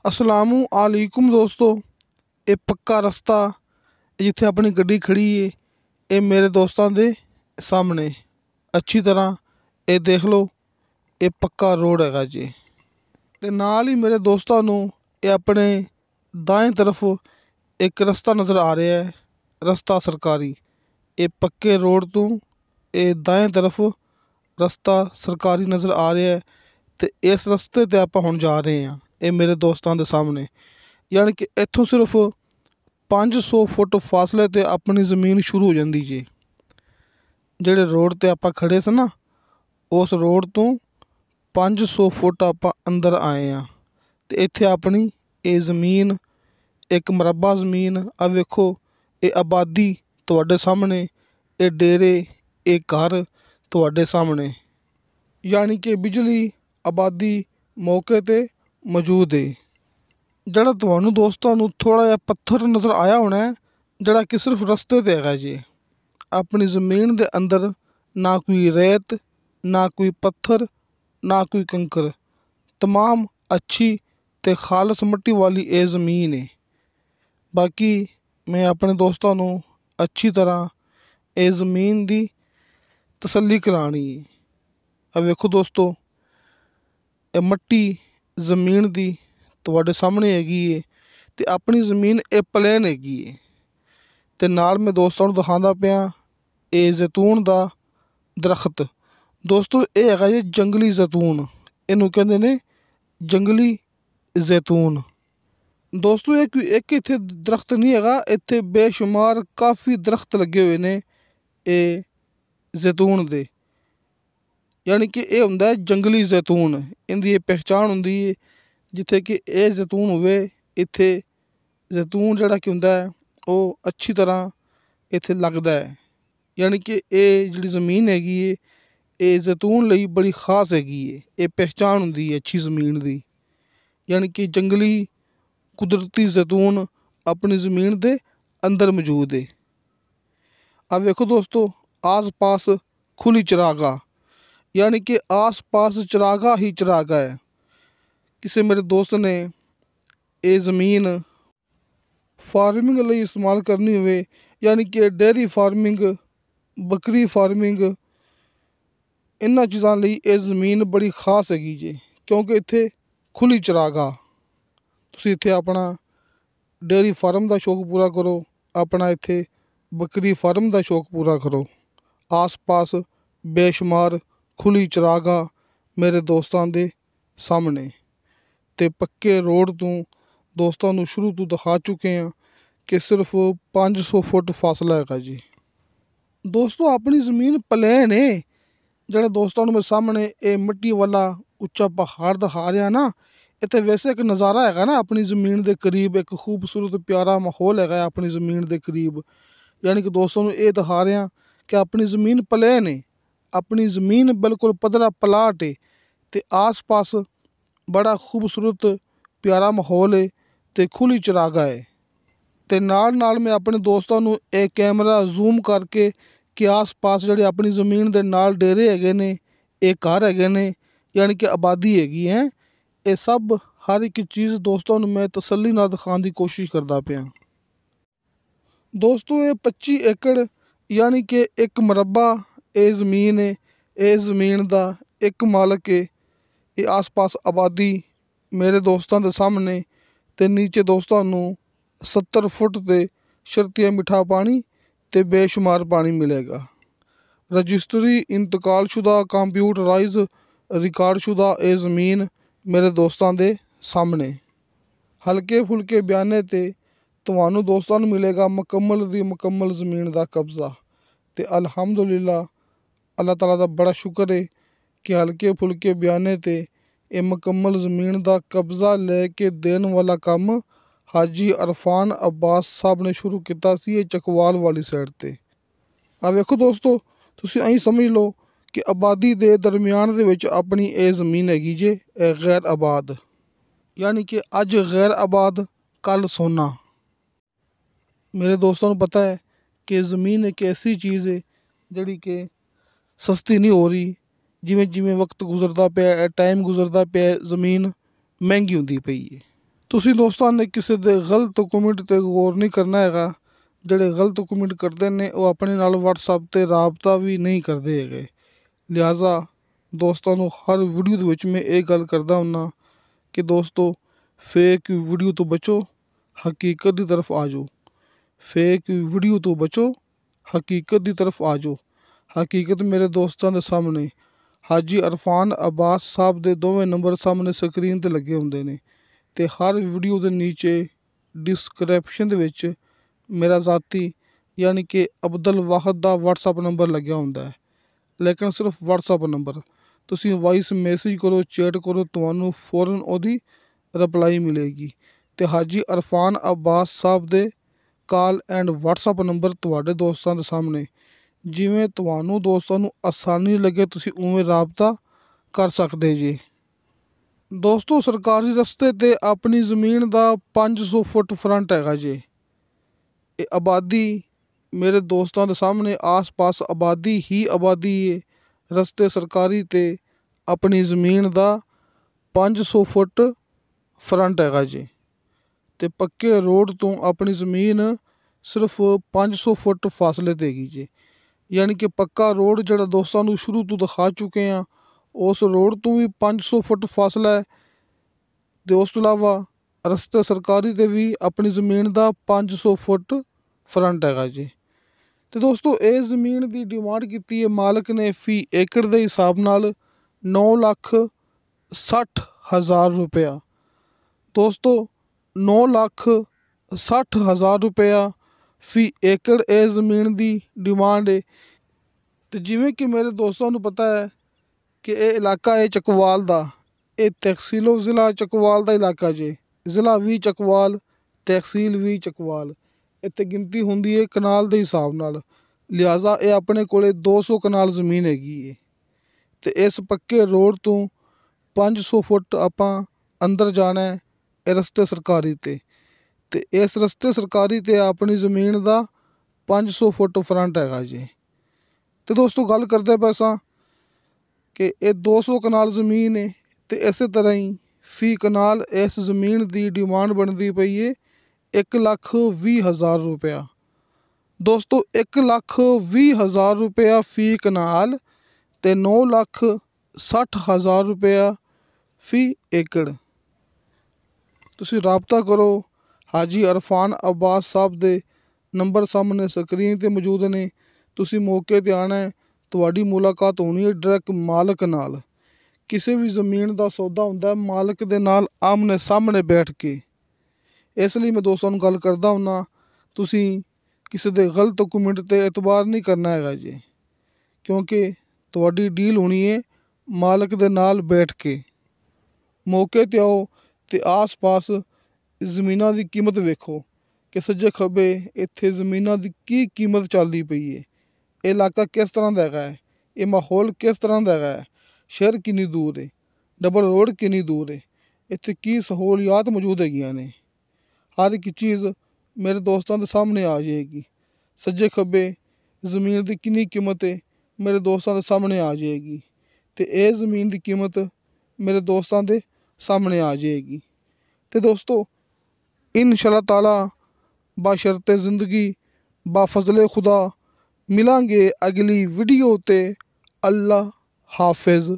अस्सलामु अलैकुम दोस्तों। ये पक्का रस्ता जिथे अपनी गड्डी खड़ी है, ये मेरे दोस्तों के सामने अच्छी तरह ये देख लो। ये पक्का रोड हैगा जी। ते नाल ही मेरे दोस्तों नू ये अपने दाएं तरफ एक रस्ता नज़र आ रहा है, रस्ता सरकारी। ये पक्के रोड तो ये दाएं तरफ रस्ता सरकारी नज़र आ रहा है। ते इस रस्ते ते आपां हुण जा रहे हैं। ये मेरे दोस्तों के सामने यानी कि इत्थों सिर्फ 500 फुट फासले ते अपनी ज़मीन शुरू हो जाती जी। जेड़े रोड ते आपां खड़े स ना, उस रोड तो 500 फुट आपां अंदर आए हैं। ते इत्थे अपनी ये ज़मीन एक मरबा ज़मीन आ वेखो, ये आबादी तुहाडे सामने, ये डेरे, ये घर तुहाडे सामने। यानी कि बिजली आबादी मौके ते मौजूद है। जड़ा तुहानू दोस्तों नू थोड़ा जिहा पत्थर नज़र आया होना है, जड़ा कि सिर्फ रस्ते ते हैगा जी। अपनी ज़मीन दे अंदर ना कोई रेत, ना कोई पत्थर, ना कोई कंकर, तमाम अच्छी ते खालस मिट्टी वाली ये ज़मीन है। बाकी मैं अपने दोस्तों नू अच्छी तरह ये ज़मीन दी तसल्ली करानी है। अब वेखो दोस्तों, ये मट्टी ज़मीन दी तुहाडे सामने हैगी है ते अपनी ज़मीन ये प्लेन हैगी है। ते नाल मैं दोस्तों नू दिखांदा पिया ये जैतून दा दरख्त। दोस्तों ये हैगा जी जंगली जैतून, इनू कहंदे ने जंगली जैतून। दोस्तों ये कोई एक इत्थे दरख्त नहीं हैगा, इत्थे बेशुमार काफ़ी दरख्त लगे हुए ने ये जैतून दे। यानी कि ये हुंदा है जंगली जैतून। इनदी ये पहचान हुंदी है जिथे कि ये जैतून होवे, इत्थे जैतून जड़ा कि हुंदा है वो अच्छी तरह इत्थे लगदा है। यानी कि ये जिहड़ी ज़मीन हैगी है, ये जैतून लई बड़ी खास हैगी है। ये पहचान हुंदी है अच्छी ज़मीन दी। यानी कि जंगली कुदरती जैतून अपनी ज़मीन दे अंदर मौजूद है। अब वेखो दोस्तों, आस पास खुली चरागाह, यानी कि आस पास चरागाह ही चरागाह है। किसी मेरे दोस्त ने ये ज़मीन फार्मिंग लई इस्तेमाल करनी होवे, यानी कि डेयरी फार्मिंग, बकरी फार्मिंग, इन्हां चीज़ां लई ये ज़मीन बड़ी खास हैगी जी। क्योंकि इत्थे खुली चरागाह, तुसीं इत्थे अपना डेयरी फार्म दा शौक पूरा करो, अपना इत्थे बकरी फार्म दा शौक पूरा करो। आस पास बेशुमार खुली चरागाह मेरे दोस्तों दे सामने। ते पक्के रोड तो दोस्तों नू शुरू तो दिखा चुके हैं कि सिर्फ 500 फुट फासला हैगा जी। दोस्तों अपनी ज़मीन प्लेन है। जड़ा दोस्तों नू मेरे सामने ये मिट्टी वाला उच्चा पहाड़ दिखा रहा ना, इत्थे वैसे एक नज़ारा हैगा ना अपनी ज़मीन दे करीब, एक खूबसूरत प्यारा माहौल हैगा अपनी ज़मीन दे करीब। यानी कि दोस्तों नू ये दिखा रहे हैं कि अपनी ज़मीन प्लेन है, अपनी ज़मीन बिल्कुल पद्धरा प्लाट है ते आस पास बड़ा खूबसूरत प्यारा माहौल है ते खुली चरागाह है। ते नाल नाल मैं अपने दोस्तों नू एक कैमरा जूम करके कि आस पास जिहड़े अपनी ज़मीन दे नाल डेरे हैगे ने, ये घर हैगे ने, यानी कि आबादी हैगी है। ये सब हर एक चीज़ दोस्तों नू मैं तसल्ली नाल दिखाने की कोशिश करदा पिया। दोस्तों ये 25 एकड़ यानी कि एक मरबा ये ज़मीन है। ये ज़मीन दा एक मालक है। ये आस पास आबादी मेरे दोस्तों के सामने ते नीचे दोस्तों नू 70 फुट ते शर्तिया मीठा पानी ते बेशुमार पानी मिलेगा। रजिस्ट्री इंतकालशुदा कंप्यूटराइज रिकॉर्डशुदा ये ज़मीन मेरे दोस्तों के सामने। हल्के फुल्के बयाने ते तुहानू दोस्तों नू मिलेगा मुकम्मल दी मुकम्मल ज़मीन का कब्ज़ा। ते अल्हम्दुलिल्लाह अल्लाह ताला दा बड़ा शुक्र है कि हल्के फुल्के बयाने ते ये मुकम्मल ज़मीन का कब्ज़ा लेके देन वाला काम हाजी अरफान अब्बास साहब ने शुरू किया सी, ये चकवाल वाली साइड ते। आ वेखो दोस्तों, तुसीं ऐं समझ लो कि आबादी दे दरम्यान दे विच अपनी ये ज़मीन हैगी जे गैर आबाद। यानी कि अज गैर आबाद कल सोना। मेरे दोस्तों को पता है कि ज़मीन एक ऐसी चीज़ है जिहड़ी कि सस्ती नहीं हो रही। जिमें जिमें वक्त गुजरता पिया, टाइम गुजरता पिया, ज़मीन महंगी होंदी पई है। ਤੁਸੀਂ ਦੋਸਤਾਂ ਨੇ ਕਿਸੇ ਦੇ ਗਲਤ ਕਮੈਂਟ 'ਤੇ ਗੌਰ ਨਹੀਂ ਕਰਨਾ ਹੈਗਾ। ਜਿਹੜੇ ਗਲਤ ਕਮੈਂਟ ਕਰਦੇ ਨੇ ਉਹ ਆਪਣੇ ਨਾਲ WhatsApp 'ਤੇ ਰਾਬਤਾ ਵੀ ਨਹੀਂ ਕਰਦੇ ਹੈਗੇ। ਲਿਹਾਜ਼ਾ ਦੋਸਤਾਂ ਨੂੰ ਹਰ ਵੀਡੀਓ ਦੇ ਵਿੱਚ ਮੈਂ ਇਹ ਗੱਲ ਕਰਦਾ ਹੁੰਦਾ ਕਿ ਦੋਸਤੋ, ਫੇਕ ਵੀਡੀਓ ਤੋਂ ਬਚੋ, ਹਕੀਕਤ ਦੀ ਤਰਫ ਆ ਜਾਓ। ਫੇਕ ਵੀਡੀਓ ਤੋਂ ਬਚੋ, ਹਕੀਕਤ ਦੀ ਤਰਫ ਆ ਜਾਓ। ਹਕੀਕਤ ਮੇਰੇ ਦੋਸਤਾਂ ਦੇ ਸਾਹਮਣੇ ਹਾਜੀ ਅਰਫਾਨ ਅਬਾਸ ਸਾਹਿਬ ਦੇ ਦੋਵੇਂ ਨੰਬਰ ਸਾਹਮਣੇ ਸਕਰੀਨ 'ਤੇ ਲੱਗੇ ਹੁੰਦੇ ਨੇ ਅਤੇ ਹਰ ਵੀਡੀਓ ਦੇ ਨੀਚੇ ਡਿਸਕ੍ਰਿਪਸ਼ਨ ਦੇ ਵਿੱਚ ਮੇਰਾ ਜ਼ਾਤੀ ਯਾਨੀ ਕਿ ਅਬਦੁਲ ਵਾਹਦ ਦਾ WhatsApp ਨੰਬਰ ਲੱਗਿਆ ਹੁੰਦਾ ਹੈ। ਲੇਕਿਨ ਸਿਰਫ WhatsApp ਨੰਬਰ, ਤੁਸੀਂ ਵਾਇਸ ਮੈਸੇਜ ਕਰੋ, ਚੈਟ ਕਰੋ, ਤੁਹਾਨੂੰ ਫੌਰਨ ਉਹਦੀ ਰਿਪਲਾਈ ਮਿਲੇਗੀ। ਅਤੇ ਹਾਜੀ ਅਰਫਾਨ ਅਬਾਸ ਸਾਹਿਬ ਦੇ ਕਾਲ ਐਂਡ WhatsApp ਨੰਬਰ ਤੁਹਾਡੇ ਦੋਸਤਾਂ ਦੇ ਸਾਹਮਣੇ, ਜਿਵੇਂ ਤੁਹਾਨੂੰ ਦੋਸਤਾਂ ਨੂੰ ਆਸਾਨੀ ਲੱਗੇ ਤੁਸੀਂ ਉਵੇਂ ਰਾਬਤਾ ਕਰ ਸਕਦੇ ਜੀ। ਦੋਸਤੋ, ਸਰਕਾਰੀ ਰਸਤੇ 'ਤੇ ਆਪਣੀ ਜ਼ਮੀਨ ਦਾ 500 ਫੁੱਟ ਫਰੰਟ ਹੈਗਾ ਜੀ। ਇਹ ਆਬਾਦੀ ਮੇਰੇ ਦੋਸਤਾਂ ਦੇ ਸਾਹਮਣੇ ਆਸ-ਪਾਸ ਆਬਾਦੀ ਹੀ ਆਬਾਦੀ ਹੈ। ਰਸਤੇ ਸਰਕਾਰੀ 'ਤੇ ਆਪਣੀ ਜ਼ਮੀਨ ਦਾ 500 ਫੁੱਟ ਫਰੰਟ ਹੈਗਾ ਜੀ ਅਤੇ ਪੱਕੇ ਰੋਡ ਤੋਂ ਆਪਣੀ ਜ਼ਮੀਨ ਸਿਰਫ 500 ਫੁੱਟ ਫਾਸਲੇ 'ਤੇ ਹੈਗੀ ਜੀ। ਯਾਨੀ ਕਿ ਪੱਕਾ ਰੋਡ ਜਿਹੜਾ ਦੋਸਤਾਂ ਨੂੰ ਸ਼ੁਰੂ ਤੋਂ ਦਿਖਾ ਚੁੱਕੇ ਹਾਂ, ਉਸ ਰੋਡ ਤੋਂ ਵੀ 500 ਫੁੱਟ ਫਾਸਲਾ ਹੈ ਅਤੇ ਉਸ ਤੋਂ ਇਲਾਵਾ ਰਸਤੇ ਸਰਕਾਰੀ 'ਤੇ ਵੀ ਆਪਣੀ ਜ਼ਮੀਨ ਦਾ 500 ਫੁੱਟ ਫਰੰਟ ਹੈਗਾ ਜੀ। ਅਤੇ ਦੋਸਤੋ, ਇਹ ਜ਼ਮੀਨ ਦੀ ਡਿਮਾਂਡ ਕੀਤੀ ਹੈ ਮਾਲਕ ਨੇ ਫੀ ਏਕੜ ਦੇ ਹਿਸਾਬ ਨਾਲ 9,60,000 ਰੁਪਇਆ। ਦੋਸਤੋ, 9,60,000 ਰੁਪਇਆ ਫੀ ਏਕੜ ਇਹ ਜ਼ਮੀਨ ਦੀ ਡਿਮਾਂਡ ਹੈ। ਅਤੇ ਜਿਵੇਂ ਕਿ ਮੇਰੇ ਦੋਸਤਾਂ ਨੂੰ ਪਤਾ ਹੈ ਕਿ ਇਹ ਇਲਾਕਾ ਹੈ ਚੱਕਵਾਲ ਦਾ। ਇਹ ਤਹਿਸੀਲੋ ਜ਼ਿਲ੍ਹਾ ਚੱਕਵਾਲ ਦਾ ਇਲਾਕਾ ਜੇ। ਜ਼ਿਲ੍ਹਾ ਵੀ ਚੱਕਵਾਲ, ਤਹਿਸੀਲ ਵੀ ਚੱਕਵਾਲ। ਇੱਥੇ ਗਿਣਤੀ ਹੁੰਦੀ ਹੈ ਕਨਾਲ ਦੇ ਹਿਸਾਬ ਨਾਲ। ਲਿਹਾਜ਼ਾ ਇਹ ਆਪਣੇ ਕੋਲ 200 ਕਨਾਲ ਜ਼ਮੀਨ ਹੈਗੀ ਹੈ ਅਤੇ ਇਸ ਪੱਕੇ ਰੋਡ ਤੋਂ 500 ਫੁੱਟ ਆਪਾਂ ਅੰਦਰ ਜਾਣਾ ਹੈ। ਇਹ ਰਸਤੇ ਸਰਕਾਰੀ 'ਤੇ ਅਤੇ ਇਸ ਰਸਤੇ ਸਰਕਾਰੀ 'ਤੇ ਆਪਣੀ ਜ਼ਮੀਨ ਦਾ 500 ਫੁੱਟ ਫਰੰਟ ਹੈਗਾ ਜੀ। ਅਤੇ ਦੋਸਤੋ, ਗੱਲ ਕਰਦੇ ਪਏ ਸਾਂ ਕਿ ਇਹ 200 ਕਨਾਲ ਜ਼ਮੀਨ ਹੈ ਅਤੇ ਇਸੇ ਤਰ੍ਹਾਂ ਹੀ ਫੀ ਕਨਾਲ ਇਸ ਜ਼ਮੀਨ ਦੀ ਡਿਮਾਂਡ ਬਣਦੀ ਪਈ ਹੈ 1,20,000 ਰੁਪਇਆ। ਦੋਸਤੋ, 1,20,000 ਰੁਪਇਆ ਫੀ ਕਨਾਲ ਅਤੇ 9,60,000 ਰੁਪਇਆ ਫੀ ਏਕੜ। ਤੁਸੀਂ ਰਾਬਤਾ ਕਰੋ। ਹਾਜੀ ਅਰਫਾਨ ਅਬਾਸ ਸਾਹਿਬ ਦੇ ਨੰਬਰ ਸਾਹਮਣੇ ਸਕਰੀਨ 'ਤੇ ਮੌਜੂਦ ਨੇ। ਤੁਸੀਂ ਮੌਕੇ 'ਤੇ ਆਉਣਾ ਹੈ, ਤੁਹਾਡੀ ਮੁਲਾਕਾਤ ਹੋਣੀ ਹੈ ਡਾਇਰੈਕਟ ਮਾਲਕ ਨਾਲ। ਕਿਸੇ ਵੀ ਜ਼ਮੀਨ ਦਾ ਸੌਦਾ ਹੁੰਦਾ ਮਾਲਕ ਦੇ ਨਾਲ ਆਮਣੇ ਸਾਹਮਣੇ ਬੈਠ ਕੇ। ਇਸ ਲਈ ਮੈਂ ਦੋਸਤਾਂ ਨੂੰ ਗੱਲ ਕਰਦਾ ਹੁੰਦਾ, ਤੁਸੀਂ ਕਿਸੇ ਦੇ ਗਲਤ ਕਮੈਂਟ 'ਤੇ ਇਤਬਾਰ ਨਹੀਂ ਕਰਨਾ ਹੈਗਾ ਜੀ, ਕਿਉਂਕਿ ਤੁਹਾਡੀ ਡੀਲ ਹੋਣੀ ਹੈ ਮਾਲਕ ਦੇ ਨਾਲ ਬੈਠ ਕੇ। ਮੌਕੇ 'ਤੇ ਆਓ ਅਤੇ ਆਸ-ਪਾਸ ਜ਼ਮੀਨਾਂ ਦੀ ਕੀਮਤ ਵੇਖੋ ਕਿ ਸੱਜੇ ਖੱਬੇ ਇੱਥੇ ਜ਼ਮੀਨਾਂ ਦੀ ਕੀ ਕੀਮਤ ਚੱਲਦੀ ਪਈ ਹੈ। ਇਹ ਇਲਾਕਾ ਕਿਸ ਤਰ੍ਹਾਂ ਦਾ ਹੈਗਾ ਹੈ, ਇਹ ਮਾਹੌਲ ਕਿਸ ਤਰ੍ਹਾਂ ਦਾ ਹੈਗਾ ਹੈ, ਸ਼ਹਿਰ ਕਿੰਨੀ ਦੂਰ ਹੈ, ਡਬਲ ਰੋਡ ਕਿੰਨੀ ਦੂਰ ਹੈ, ਇੱਥੇ ਕੀ ਸਹੂਲੀਅਤ ਮੌਜੂਦ ਹੈਗੀਆਂ ਨੇ। ਹਰ ਇੱਕ ਚੀਜ਼ ਮੇਰੇ ਦੋਸਤਾਂ ਦੇ ਸਾਹਮਣੇ ਆ ਜਾਏਗੀ। ਸੱਜੇ ਖੱਬੇ ਜ਼ਮੀਨ ਦੀ ਕਿੰਨੀ ਕੀਮਤ ਹੈ ਮੇਰੇ ਦੋਸਤਾਂ ਦੇ ਸਾਹਮਣੇ ਆ ਜਾਏਗੀ ਅਤੇ ਇਹ ਜ਼ਮੀਨ ਦੀ ਕੀਮਤ ਮੇਰੇ ਦੋਸਤਾਂ ਦੇ ਸਾਹਮਣੇ ਆ ਜਾਏਗੀ। ਅਤੇ ਦੋਸਤੋ, ਇਨਸ਼ਾਅੱਲਾ ਤਾਲਾ ਬਾਸ਼ਰਤੇ ਜ਼ਿੰਦਗੀ ਬਾਫਜ਼ਲੇ ਖੁਦਾ ਮਿਲਾਂਗੇ ਅਗਲੀ ਵੀਡੀਓ 'ਤੇ। ਅੱਲਾ ਹਾਫਿਜ਼।